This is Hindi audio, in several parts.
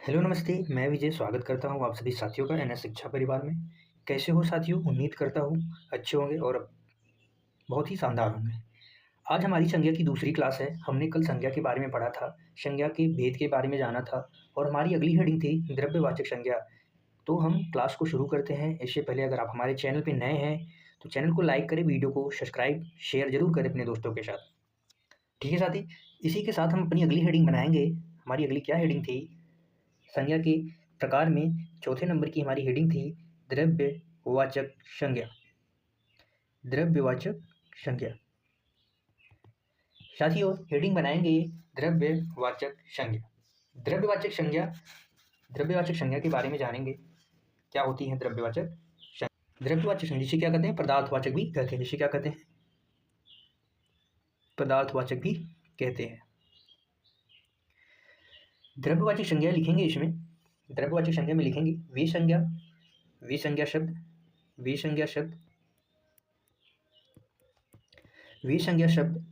हेलो नमस्ते, मैं विजय स्वागत करता हूँ आप सभी साथियों का एनएस शिक्षा परिवार में। कैसे हो साथियों? उम्मीद करता हूँ अच्छे होंगे और बहुत ही शानदार होंगे। आज हमारी संज्ञा की दूसरी क्लास है। हमने कल संज्ञा के बारे में पढ़ा था, संज्ञा के भेद के बारे में जाना था और हमारी अगली हेडिंग थी द्रव्यवाचक संज्ञा। तो हम क्लास को शुरू करते हैं। इससे पहले अगर आप हमारे चैनल पर नए हैं तो चैनल को लाइक करें, वीडियो को सब्सक्राइब शेयर ज़रूर करें अपने दोस्तों के साथ। ठीक है साथी, इसी के साथ हम अपनी अगली हेडिंग बनाएंगे। हमारी अगली क्या हेडिंग थी? संज्ञा के प्रकार में चौथे नंबर की हमारी हेडिंग थी द्रव्यवाचक संज्ञा। द्रव्यवाचक संज्ञा साथियों, हेडिंग बनाएंगे द्रव्यवाचक संज्ञा। द्रव्यवाचक संज्ञा, द्रव्यवाचक संज्ञा के बारे में जानेंगे। क्या होती है द्रव्यवाचक संज्ञा? द्रव्यवाचक संज्ञा जिसे क्या कहते हैं? पदार्थवाचक भी कहते हैं। जिसे क्या कहते हैं? पदार्थवाचक भी कहते हैं। द्रव्यवाचक संज्ञा लिखेंगे इसमें। द्रव्यवाचक संज्ञा में लिखेंगे वे संज्ञा, वे संज्ञा शब्द, वे संज्ञा शब्द, वे संज्ञा शब्द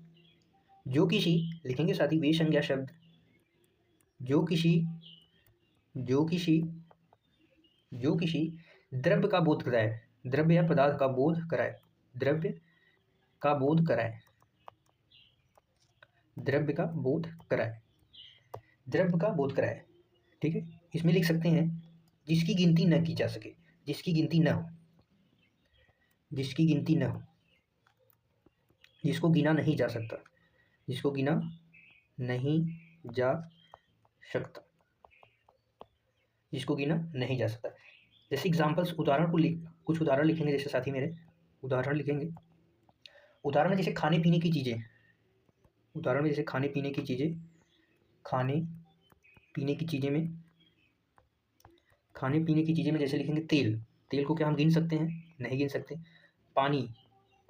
जो किसी, लिखेंगे साथ ही वे संज्ञा शब्द जो किसी, जो किसी, जो किसी द्रव्य का बोध कराए, द्रव्य या पदार्थ का बोध कराए, द्रव्य का बोध कराए, द्रव्य का बोध कराए, द्रव्य का बोध कराए। ठीक है, इसमें लिख सकते हैं जिसकी गिनती न की जा सके, जिसकी गिनती न हो, जिसकी गिनती न हो, जिसको गिना नहीं जा सकता, जिसको गिना नहीं जा सकता, जिसको गिना नहीं जा सकता। जैसे एग्जाम्पल्स, उदाहरण को कुछ उदाहरण लिखेंगे। जैसे साथी मेरे उदाहरण लिखेंगे। उदाहरण में जैसे खाने पीने की चीज़ें, उदाहरण में जैसे खाने पीने की चीज़ें, खाने पीने की चीज़ें में, खाने पीने की चीज़ें में जैसे लिखेंगे तेल। तेल को क्या हम गिन सकते हैं? नहीं गिन सकते। पानी,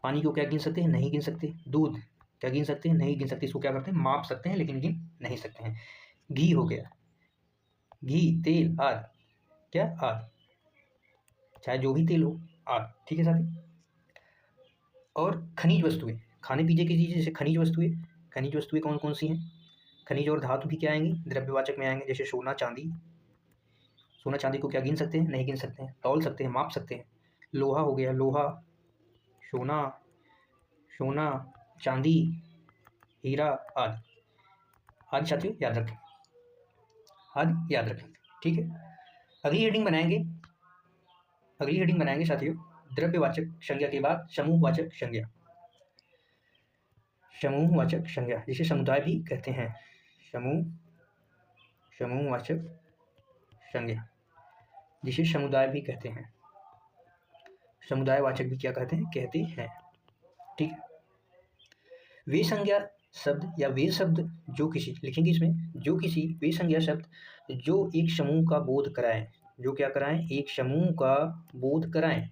पानी को क्या गिन सकते हैं? नहीं गिन सकते। दूध क्या गिन सकते हैं? नहीं गिन सकते। इसको क्या करते हैं? माप सकते हैं लेकिन गिन नहीं सकते हैं। घी हो गया, घी, तेल आदि, क्या आदि, चाहे जो भी तेल हो आदि। ठीक है साथी। और खनिज वस्तुएं, खाने पीने की चीज़ें जैसे खनिज वस्तुएं, खनिज वस्तुएं कौन कौन सी हैं? खनिज और धातु भी क्या आएंगी? द्रव्यवाचक में आएंगे। जैसे सोना चांदी, सोना चांदी को क्या गिन सकते हैं? नहीं गिन सकते हैं। तौल सकते हैं, माप सकते हैं। लोहा हो गया, लोहा, सोना, सोना, चांदी, हीरा आदि, आदि साथियों याद रखें, आदि याद रखें। ठीक है, अगली हेडिंग बनाएंगे, अगली हेडिंग बनाएंगे साथियों द्रव्यवाचक संज्ञा के बाद समूहवाचक संज्ञा। समूहवाचक संज्ञा जिसे समुदाय भी कहते हैं। समूह, समूहवाचक संज्ञा जिसे समुदाय भी कहते हैं। समुदायवाचक भी क्या कहते हैं? कहते हैं। ठीक है, वे संज्ञा शब्द या वे शब्द जो किसी, लिखेंगे इसमें जो किसी, वे संज्ञा शब्द जो एक समूह का बोध कराएं, जो क्या कराएं? एक समूह का बोध कराएं।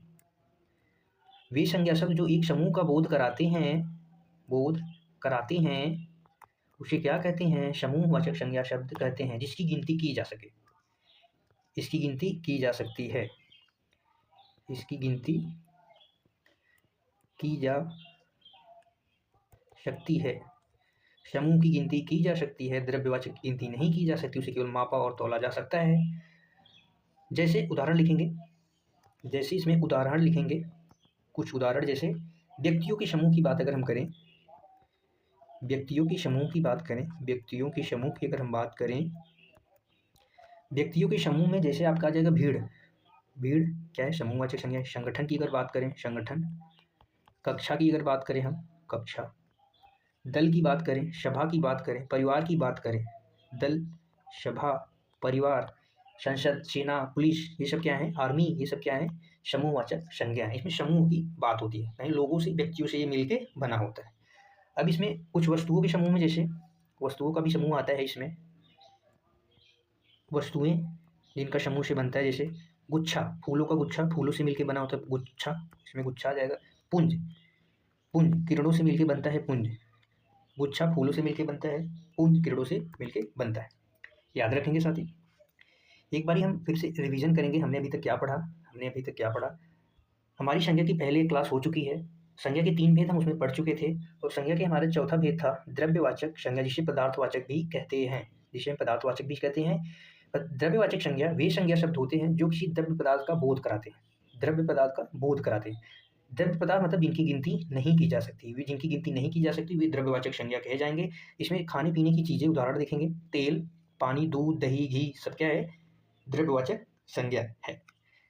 वे संज्ञा शब्द जो एक समूह का बोध कराते हैं, बोध कराते हैं, उसे क्या कहते हैं? समूहवाचक संज्ञा शब्द कहते हैं। जिसकी गिनती की जा सके, इसकी गिनती की जा सकती है, इसकी गिनती की जा सकती है। समूह की गिनती की जा सकती है, द्रव्यवाचक की गिनती नहीं की जा सकती, उसे केवल मापा और तौला जा सकता है। जैसे उदाहरण लिखेंगे, जैसे इसमें उदाहरण लिखेंगे, कुछ उदाहरण जैसे व्यक्तियों के समूह की बात अगर हम करें, व्यक्तियों के समूह की बात करें, व्यक्तियों के समूह की अगर हम बात करें, व्यक्तियों के समूह में जैसे आपका आ जाएगा भीड़, भीड़ क्या है? समूहवाचक संज्ञा। संगठन की अगर बात करें, संगठन। कक्षा की अगर बात करें हम, कक्षा। दल की बात करें, सभा की बात करें, परिवार की बात करें, दल, सभा, परिवार, संसद, सेना, पुलिस, ये सब क्या है? आर्मी, ये सब क्या है? समूहवाचक संज्ञा है। इसमें समूह की बात होती है, कहीं लोगों से, व्यक्तियों से ये मिलके बना होता है। अब इसमें कुछ वस्तुओं के समूह में, जैसे वस्तुओं का भी समूह आता है इसमें, वस्तुएं जिनका समूह से बनता है, जैसे गुच्छा, फूलों का गुच्छा, फूलों से मिलकर बना होता है गुच्छा, इसमें गुच्छा आ जाएगा। पुंज, पुंज किरणों से मिलकर बनता है पुंज, गुच्छा फूलों से मिलकर बनता है, पुंज किरणों से मिलकर बनता है। याद रखेंगे साथी। एक बारी हम फिर से रिवीजन करेंगे, हमने अभी तक क्या पढ़ा, हमने अभी तक क्या पढ़ा। हमारी संज्ञा की पहले क्लास हो चुकी है। संज्ञा के 3 भेद हम उसमें पढ़ चुके थे और संज्ञा के हमारा चौथा भेद था द्रव्यवाचक संज्ञा जिसे पदार्थवाचक भी कहते हैं, जिसे हम पदार्थवाचक भी कहते हैं। द्रव्यवाचक संज्ञा वे संज्ञा शब्द होते हैं जो किसी द्रव्य पदार्थ का बोध कराते हैं। द्रव्य पदार्थ का बोध कराते हैं। द्रव्य पदार्थ मतलब जिनकी गिनती नहीं की जा सकती, वे जिनकी गिनती नहीं की जा सकती वे द्रव्यवाचक संज्ञा कहे जाएंगे। इसमें खाने पीने की चीज़ें उदाहरण देखेंगे, तेल, पानी, दूध, दही, घी सब क्या है, द्रव्यवाचक संज्ञा है।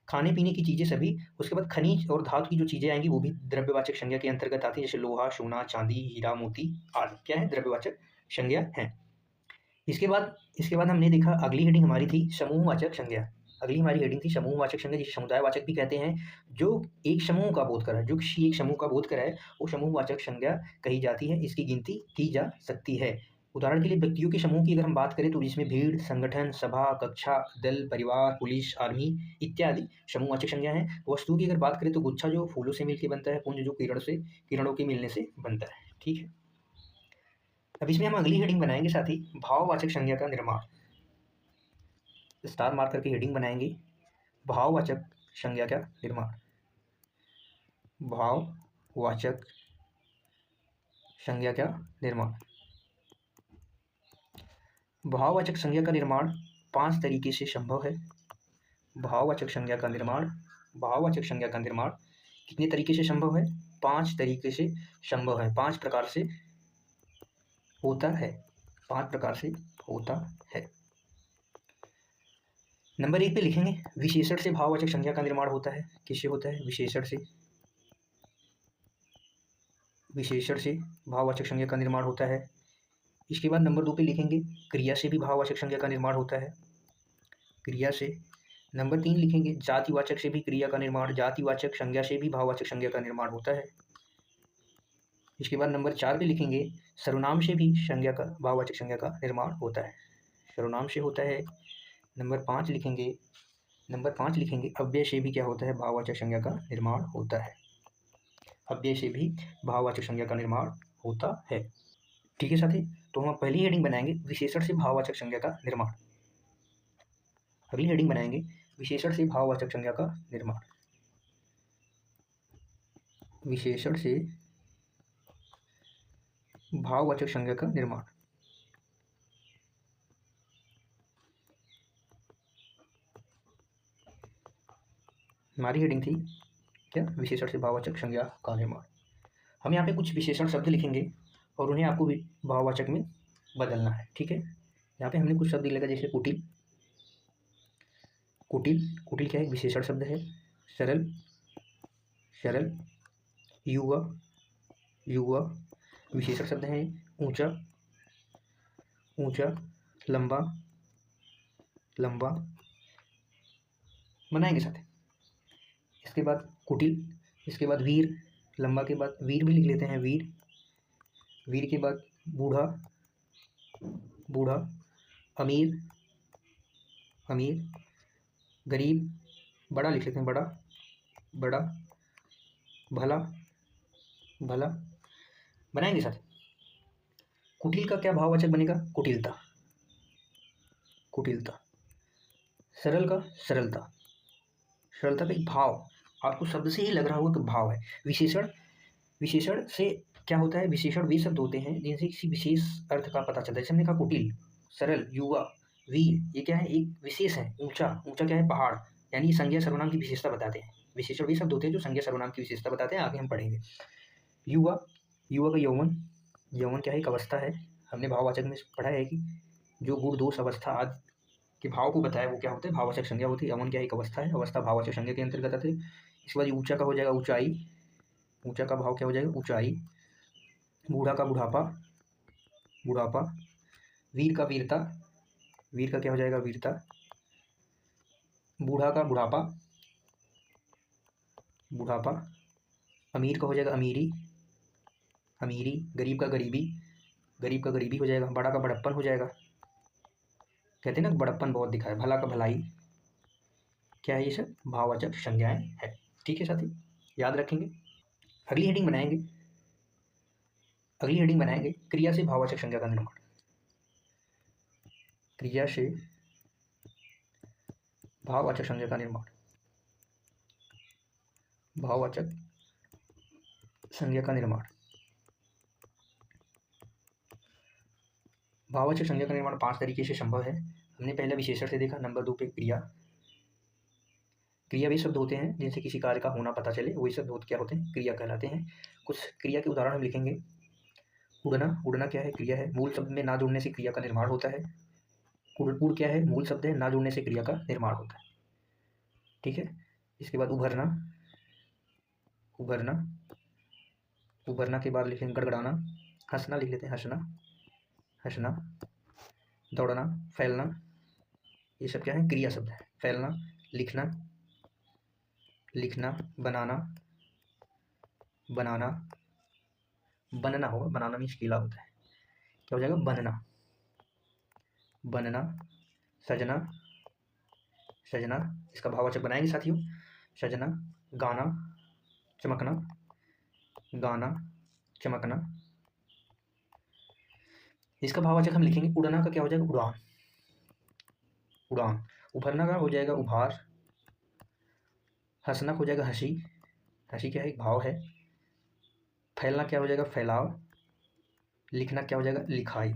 खाने पीने की चीज़ें सभी, उसके बाद खनिज और धातु की जो चीज़ें आएंगी वो भी द्रव्यवाचक संज्ञा के अंतर्गत आती है, जैसे लोहा, सोना, चांदी, हीरा, मोती आदि क्या है, द्रव्यवाचक संज्ञा है। इसके बाद हमने देखा अगली हेडिंग हमारी थी समूहवाचक संज्ञा। अगली हमारी हेडिंग थी समूहवाचक संज्ञा, जिसे समुदायवाचक भी कहते हैं, जो एक समूह का बोध कराए, जो किसी एक समूह का बोध कराए वो समूहवाचक संज्ञा कही जाती है। इसकी गिनती की जा सकती है। उदाहरण के लिए व्यक्तियों के समूह की अगर हम बात करें तो जिसमें भीड़, संगठन, सभा, कक्षा, दल, परिवार, पुलिस, आर्मी इत्यादि समूहवाचक संज्ञा है। वस्तुओं की अगर बात करें तो गुच्छा जो फूलों से मिलकर बनता है, पुंज जो किरणों के मिलने से बनता है। ठीक है, अब इसमें हम अगली हेडिंग बनाएंगे साथी भाववाचक संज्ञा का निर्माण। स्टार मार्क करके हेडिंग बनाएंगे भाववाचक संज्ञा का निर्माण। भाववाचक संज्ञा का निर्माण। भाववाचक संज्ञा का निर्माण 5 तरीके से संभव है। भाववाचक संज्ञा का निर्माण कितने तरीके से संभव है? 5 तरीके से संभव है। 5 प्रकार से होता है। नंबर 1 पे लिखेंगे विशेषण से भाववाचक संज्ञा का निर्माण होता है। किससे होता है? विशेषण से भाववाचक संज्ञा का निर्माण होता है। इसके बाद नंबर 2 पे लिखेंगे क्रिया से भी भाववाचक संज्ञा का निर्माण होता है। क्रिया से। नंबर 3 लिखेंगे जातिवाचक से भी क्रिया का निर्माण, जातिवाचक संज्ञा से भी भाववाचक संज्ञा का निर्माण होता है। इसके बाद नंबर 4 पे लिखेंगे सर्वनाम से भी भाववाचक संज्ञा का निर्माण होता है, सर्वनाम से होता है। नंबर 5 लिखेंगे अव्यय से भी क्या होता है? भाववाचक संज्ञा का निर्माण होता है। अव्यय से भी भाववाचक संज्ञा का निर्माण होता है। ठीक है साथी, तो हम पहली हेडिंग बनाएंगे विशेषण से भाववाचक संज्ञा का निर्माण। अगली हेडिंग बनाएंगे विशेषण से भाववाचक संज्ञा का निर्माण। विशेषण से भाववाचक संज्ञा का निर्माण। हमारी हेडिंग थी क्या? विशेषण से भाववाचक संज्ञा का निर्माण। हम यहाँ पे कुछ विशेषण शब्द लिखेंगे और उन्हें आपको भाववाचक में बदलना है। ठीक है, यहाँ पे हमने कुछ शब्द लिखा जैसे कुटिल। कुटिल क्या है? विशेषण शब्द है। सरल, युवा विशेषण शब्द है। ऊंचा, लंबा बनाएंगे साथ। इसके बाद कुटिल, इसके बाद वीर, लंबा के बाद वीर भी लिख लेते हैं। वीर के बाद बूढ़ा, अमीर, गरीब, बड़ा लिख लेते हैं, बड़ा, भला बनाएंगे साथ। कुटिल का क्या भाववाचक बनेगा? कुटिलता। सरल का सरलता का एक भाव, आपको शब्द से ही लग रहा होगा कि भाव है। विशेषण से क्या होता है? विशेषण वे शब्द होते हैं जिनसे किसी विशेष अर्थ का पता चलता है। जैसे हमने कहा कुटिल, सरल, युवा, वीर, ये क्या है? एक विशेष है। ऊंचा क्या है? पहाड़, यानी संज्ञा सर्वनाम की विशेषता बताते हैं। विशेषण वे शब्द होते हैं जो संज्ञा सर्वनाम की विशेषता बताते हैं, आगे हम पढ़ेंगे। युवा का यौवन क्या है? एक अवस्था है। हमने भाववाचक में पढ़ा है कि जो गुण दोष अवस्था आदि के भाव को बताया वो क्या होता है? भाववाचक संज्ञा होती है। यौवन क्या है? एक अवस्था है, अवस्था भाववाचक संज्ञा के अंतर्गत आते हैं। इसके बाद ऊंचा का हो जाएगा ऊंचाई, ऊंचा का भाव क्या हो जाएगा? ऊंचाई। बूढ़ा का बुढ़ापा। वीर का वीरता, वीर का क्या हो जाएगा? वीरता। बूढ़ा का बुढ़ापा। अमीर का हो जाएगा अमीरी। गरीब का गरीबी हो जाएगा। बड़ा का बड़प्पन हो जाएगा, कहते हैं ना बड़प्पन बहुत दिखाए। भला का भलाई। क्या है? ये सब भाववाचक संज्ञाएं है। ठीक है साथी, याद रखेंगे। अगली हेडिंग बनाएंगे क्रिया से भाववाचक संज्ञा का निर्माण। क्रिया से भाववाचक संज्ञा का निर्माण। भाववाचक संज्ञा का निर्माण। भाववाचक संज्ञा का निर्माण 5 तरीके से संभव है। हमने पहले विशेषण से देखा। नंबर 2 पे क्रिया। क्रिया वे शब्द होते हैं जिनसे किसी कार्य का होना पता चले, वही शब्द होते क्या होते हैं, क्रिया कहलाते हैं। कुछ क्रिया के उदाहरण हम लिखेंगे। उड़ना, उड़ना क्या है, क्रिया है। मूल शब्द में ना जुड़ने से क्रिया का निर्माण होता है। उड़ क्या है, मूल शब्द है, ना जुड़ने से क्रिया का निर्माण होता है। ठीक है। इसके बाद उभरना, उभरना, उभरना के बाद लिखेंगे गड़गड़ाना। हंसना लिख लेते हैं, हंसना, हंसना। दौड़ना, फैलना, ये सब क्या है, क्रिया शब्द है। फैलना, लिखना, लिखना। बनाना, बनाना। बनना होगा, बनाना मीन्स गीला होता है, क्या हो जाएगा, बनना, बनना। सजना, सजना, इसका भाववाचक बनाएंगे साथियों, सजना। गाना, चमकना, गाना, चमकना। इसका भाववाचक हम लिखेंगे। उड़ना का क्या हो जाएगा, उड़ान, उड़ान। उभरना का हो जाएगा उभार। हंसना हो जाएगा हंसी, हंसी क्या है, एक भाव है। फैलना क्या हो जाएगा, फैलाव। लिखना क्या हो जाएगा, लिखाई।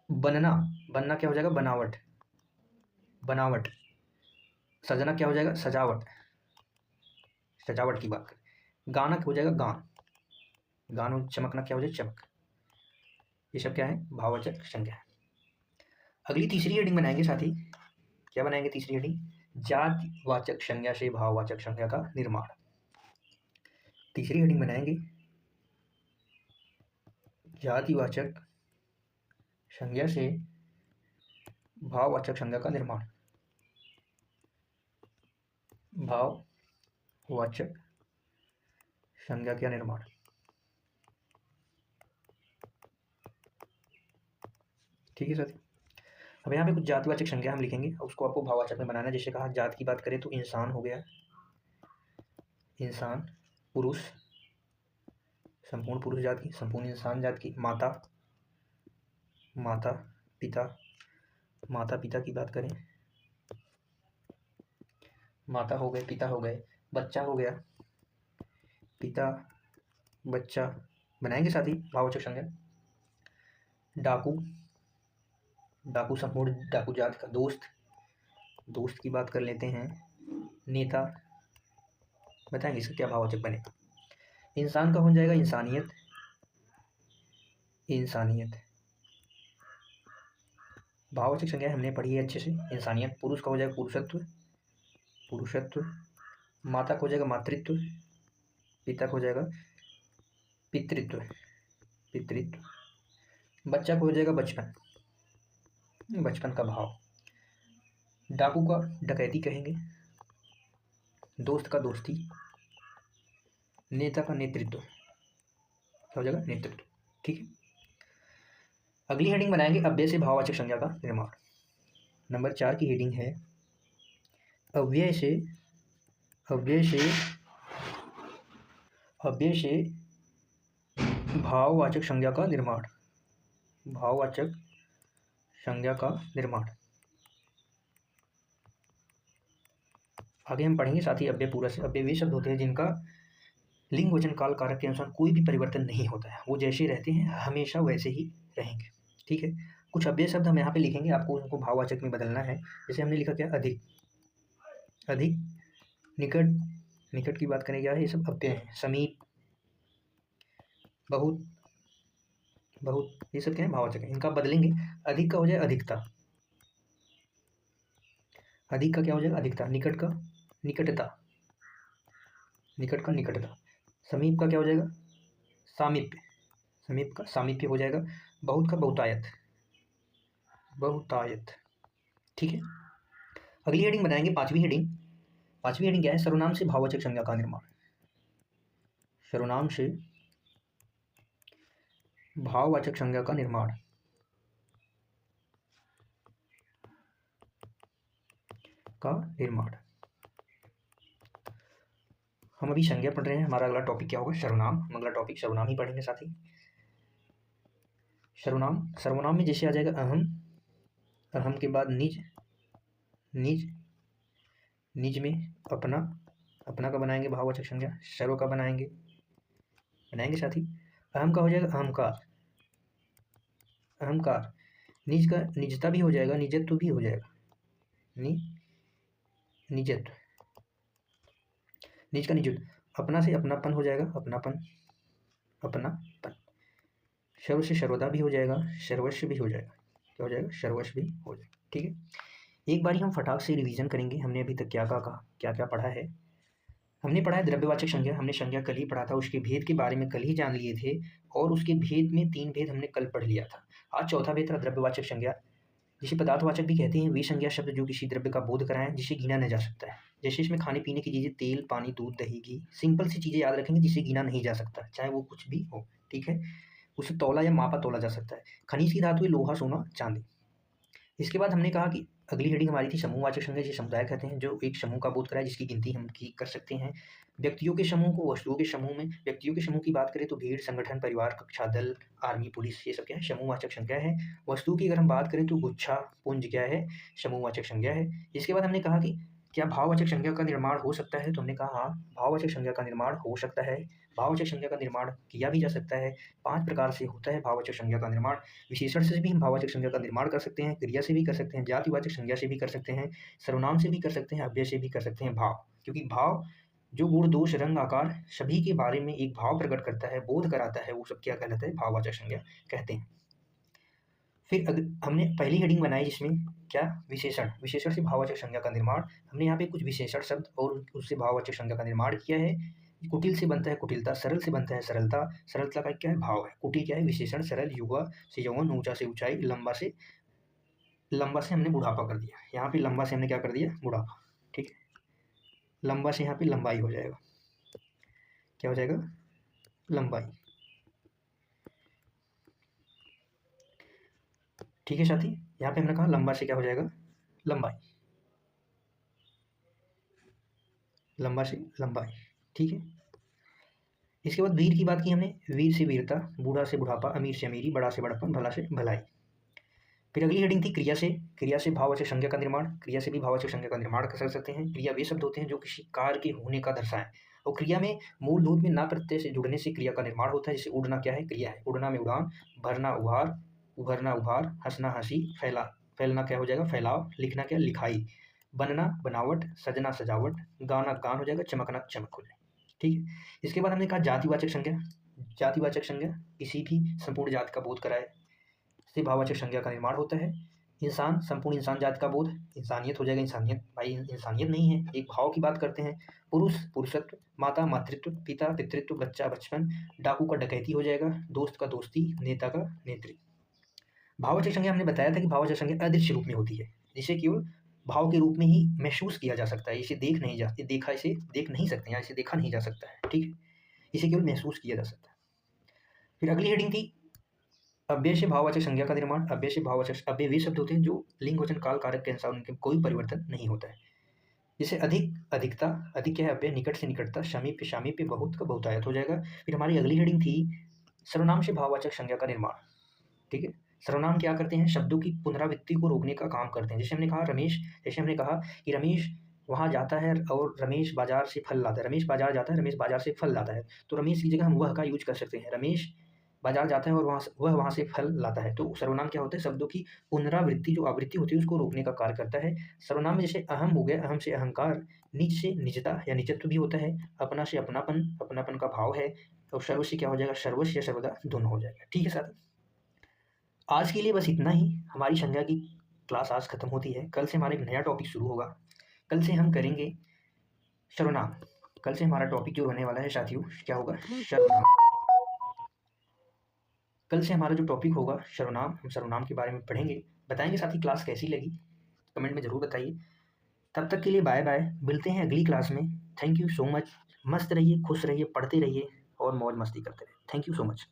बनना, बनना क्या हो जाएगा, बनावट, बनावट। सजना क्या हो जाएगा, सजावट, सजावट की बात करें। गाना क्या हो जाएगा, गान, गान। और चमकना क्या हो जाएगा, चमक। ये सब क्या है, भाववाचक संज्ञा है। अगली तीसरी हेडिंग बनाएंगे साथी। क्या बनाएंगे तीसरी हेडिंग, जातिवाचक संज्ञा से भाववाचक संज्ञा का निर्माण। तीसरी हेडिंग बनाएंगे जातिवाचक संज्ञा से भाववाचक संज्ञा का निर्माण। भाववाचक संज्ञा का निर्माण। ठीक है साथी। अब यहाँ पे कुछ जातिवाचक संज्ञा हम लिखेंगे, उसको आपको भाववाचक में बनाना है। जैसे कहा, जात की बात करें तो इंसान हो गया, इंसान। पुरुष, संपूर्ण पुरुष जात की, संपूर्ण इंसान जात की। माता, माता पिता, माता पिता की बात करें, माता हो गए, पिता हो गए। बच्चा हो गया, पिता, बच्चा। बनाएंगे साथी भाववाचक संज्ञा। डाकू, डाकू संपूर्ण डाकू जात का। दोस्त, दोस्त की बात कर लेते हैं। नेता, बताएंगे इसका क्या भाववाचक बनेगा। इंसान का हो जाएगा इंसानियत, इंसानियत। भाववाचक संज्ञा हमने पढ़ी है अच्छे से। इंसानियत। पुरुष का हो जाएगा पुरुषत्व, पुरुषत्व। माता को हो जाएगा मातृत्व, पिता को हो जाएगा पितृत्व, पितृत्व। बच्चा को हो जाएगा बचपन, बचपन का भाव। डाकू का डकैती कहेंगे। दोस्त का दोस्ती। नेता का नेतृत्व, क्या हो जाएगा, नेतृत्व। ठीक है। अगली हेडिंग बनाएंगे अव्यय से भाववाचक संज्ञा का निर्माण। नंबर 4 की हेडिंग है अव्यय से, अव्यय से, अव्यय से भाववाचक संज्ञा का निर्माण। भाववाचक संज्ञा का निर्माण। आगे हम पढ़ेंगे साथ ही अव्यय पूरा से। अव्यय वे शब्द होते हैं जिनका लिंग वचन काल कारक के अनुसार कोई भी परिवर्तन नहीं होता है, वो जैसे रहते हैं हमेशा वैसे ही रहेंगे। ठीक है। कुछ अव्यय शब्द हम यहाँ पे लिखेंगे, आपको उनको भाववाचक में बदलना है। जैसे हमने लिखा क्या, अधिक, अधिक। निकट, निकट की बात करें क्या है, ये सब अव्यय हैं। समीप, बहुत, बहुत, ये सब क्या है, भाववाचक है। इनका बदलेंगे। अधिक का हो जाए अधिकता, अधिक का क्या हो जाएगा, अधिकता। निकट का निकटता, निकट का निकटता। समीप का क्या हो जाएगा, सामीप्य, समीप का सामीप्य हो जाएगा। बहुत का बहुतायत, बहुतायत। ठीक है। अगली हेडिंग बनाएंगे पांचवी हेडिंग। पांचवी हेडिंग क्या है, सर्वनाम से भाववाचक संज्ञा का निर्माण। सर्वनाम से भाववाचक संज्ञा का निर्माण, का निर्माण। हम अभी संज्ञा पढ़ रहे हैं, हमारा अगला टॉपिक क्या होगा, सर्वनाम। अगला टॉपिक सर्वनाम ही पढ़ेंगे साथ ही। सर्वनाम, सर्वनाम में जैसे आ जाएगा अहम, अहम के बाद निज, निज, निज में अपना, अपना का बनाएंगे भाववाचक संज्ञा। सर्व का बनाएंगे, बनाएंगे साथ ही। अहम का हो जाएगा अहंकार, अहंकार। निज का निजता भी हो जाएगा, निजत्व भी हो जाएगा। निजत्व, निज का निजत्व, अपना से अपनापन हो जाएगा, अपनापन, अपनापन। सर्व से सर्वदा भी हो जाएगा, सर्वस्व भी हो जाएगा। क्या हो जाएगा? सर्वस्व भी हो जाएगा। ठीक है, एक बारी हम फटाक से रिवीजन करेंगे। हमने अभी तक क्या कहा, क्या क्या पढ़ा है। हमने पढ़ा है द्रव्यवाचक संज्ञा, हमने संज्ञा कल ही पढ़ा था, उसके भेद के बारे में कल ही जान लिए थे, और उसके भेद में 3 भेद हमने कल पढ़ लिया था। आज चौथा भेद था द्रव्यवाचक संज्ञा, जिसे पदार्थवाचक भी कहते हैं। वे संज्ञा शब्द जो किसी द्रव्य का बोध कराएं जिसे गिना नहीं जा सकता है। जैसे इसमें खाने पीने की चीज़ें, तेल, पानी, दूध, दही, घी, सिंपल सी चीज़ें याद रखेंगे जिसे गिना नहीं जा सकता, चाहे वो कुछ भी हो। ठीक है, उसे तौला या मापा तौला जा सकता है। खनिज की धातु, लोहा, सोना, चांदी। इसके बाद हमने कहा कि अगली हेडिंग हमारी थी समूहवाचक संज्ञा, जिसे समुदाय कहते हैं, जो एक समूह का बोध कराए जिसकी गिनती हम की कर सकते हैं। व्यक्तियों के समूह को वस्तुओं के समूह में, व्यक्तियों के समूह की बात करें तो भीड़, संगठन, परिवार, कक्षा, दल, आर्मी, पुलिस, ये सब क्या है? समूहवाचक संज्ञा है। वस्तु की अगर हम बात करें तो गुच्छा, पुंज क्या है? समूहवाचक संज्ञा है। इसके बाद हमने कहा कि क्या भाववाचक संज्ञा का निर्माण हो सकता है, तो हमने कहा हाँ, भाववाचक संज्ञा का निर्माण हो सकता है। भाववाचक संज्ञा का निर्माण किया भी जा सकता है। 5 प्रकार से होता है भाववाचक संज्ञा का निर्माण। विशेषण से भी हम भाववाचक संज्ञा का निर्माण कर सकते हैं, क्रिया से भी कर सकते हैं, जातिवाचक संज्ञा से भी कर सकते हैं, सर्वनाम से भी कर सकते हैं, अव्यय से भी कर सकते हैं। भाव, क्योंकि भाव जो गुण, दोष, रंग, आकार सभी के बारे में एक भाव प्रकट करता है, बोध कराता है, वो सब क्या कहलाता है? भाववाचक संज्ञा कहते हैं। फिर हमने पहली हेडिंग बनाई जिसमें क्या? विशेषण। विशेषण से भाववाचक संज्ञा का निर्माण। हमने यहाँ पे कुछ विशेषण शब्द और उससे भाववाचक संज्ञा का निर्माण किया है। कुटिल से बनता है कुटिलता, सरल से बनता है सरलता। सरलता का क्या है? भाव है। कुटिल क्या है? विशेषण। सरल युवा से यौवन, ऊंचा से ऊंचाई, लंबा से हमने बुढ़ापा कर दिया। यहाँ पे लंबा से हमने क्या कर दिया? बुढ़ापा। ठीक है, लंबा से यहाँ पे लंबाई हो जाएगा। क्या हो जाएगा? लंबाई। ठीक है साथी, यहाँ पे हमने कहा लंबा से क्या हो जाएगा? लंबाई। लंबा से लंबाई। ठीक है, इसके बाद वीर की बात की हमने। वीर से वीरता, बूढ़ा से बुढ़ापा, अमीर से अमीरी, बड़ा से बड़प्पन, भला से भलाई। फिर अगली हेडिंग थी क्रिया से। क्रिया से भाववाचक संज्ञा का निर्माण। क्रिया से भी भाववाचक संज्ञा का निर्माण कर सकते हैं। क्रिया वे शब्द होते हैं जो किसी कार्य के होने का दर्शाएं, और क्रिया में मूलभूत में ना प्रत्यय से जुड़ने से क्रिया का निर्माण होता है। जैसे उड़ना क्या है? क्रिया है। उड़ना में उड़ान, भरना उभार, उभरना उभार, हंसना हंसी, फैलना क्या हो जाएगा? फैलाव, लिखना क्या? लिखाई, बनना बनावट, सजना सजावट, गाना गान हो जाएगा, चमकना चमक हो जाएगा। ठीक है, इसके बाद हमने कहा जातिवाचक संज्ञा। जातिवाचक संज्ञा किसी भी संपूर्ण जाति का बोध कराए से भाववाचक संज्ञा का निर्माण होता है। इंसान, संपूर्ण इंसान जाति का बोध, इंसानियत हो जाएगा। इंसानियत, भाई इंसानियत नहीं है, एक भाव की बात करते हैं। पुरुष, पुरुषत्व, माता, मातृत्व, पिता, पितृत्व, बच्चा, बचपन, डाकू का डकैती हो जाएगा, दोस्त का दोस्ती, नेता का नेत्री। भाववाचक संज्ञा हमने बताया था कि भाववाचक संज्ञा अदृश्य रूप में होती है, जिसे केवल भाव के रूप में ही महसूस किया जा सकता है। इसे देख नहीं सकते, या इसे देखा नहीं जा सकता है। ठीक है, इसे केवल महसूस किया जा सकता है। फिर अगली हेडिंग थी अव्यय से भाववाचक संज्ञा का निर्माण। अव्यय से भाववाचक, अव्यय वे शब्द होते हैं जो लिंग, वचन, काल, कारक के अनुसार उनके कोई परिवर्तन नहीं होता है। जैसे अधिक, अधिकता, अधिक क्या है? अव्यय। निकट से निकटता, समीप, सामीप्य, बहुत का बहुतायत हो जाएगा। फिर हमारी अगली हेडिंग थी सर्वनाम से भाववाचक संज्ञा का निर्माण। ठीक है, सर्वनाम क्या करते हैं? शब्दों की पुनरावृत्ति को रोकने का काम करते हैं। जैसे हमने कहा रमेश, जैसे हमने कहा कि रमेश वहाँ जाता है और रमेश बाजार से फल लाता है। रमेश बाजार जाता है, रमेश बाजार से फल लाता है, तो रमेश की जगह हम वह का यूज कर सकते हैं। रमेश बाजार जाता है और वहाँ से फल लाता है। तो सर्वनाम क्या होता है? शब्दों की पुनरावृत्ति, जो आवृत्ति होती है, उसको रोकने का कार्य करता है। सर्वनाम में जैसे अहम हो गया, अहम से अहंकार, निज से निजता या निजत्व भी होता है, अपना से अपनापन, अपनापन का भाव है, और सर्व से क्या हो जाएगा? सर्वस्व या सर्वदा दोनों हो जाएगा। ठीक है साथी, आज के लिए बस इतना ही। हमारी संज्ञा की क्लास आज खत्म होती है। कल से हमारा एक नया टॉपिक शुरू होगा। कल से हम करेंगे सर्वनाम। कल से हमारा टॉपिक जो रहने वाला है साथियों, क्या होगा? सर्वनाम। कल से हमारा जो टॉपिक होगा सर्वनाम, हम सर्वनाम के बारे में पढ़ेंगे, बताएंगे साथी क्लास कैसी लगी, कमेंट में ज़रूर बताइए। तब तक के लिए बाय बाय, मिलते हैं अगली क्लास में। Thank you so much. मस्त रहिए, खुश रहिए, पढ़ते रहिए और मौज मस्ती करते रहिए। Thank you so much.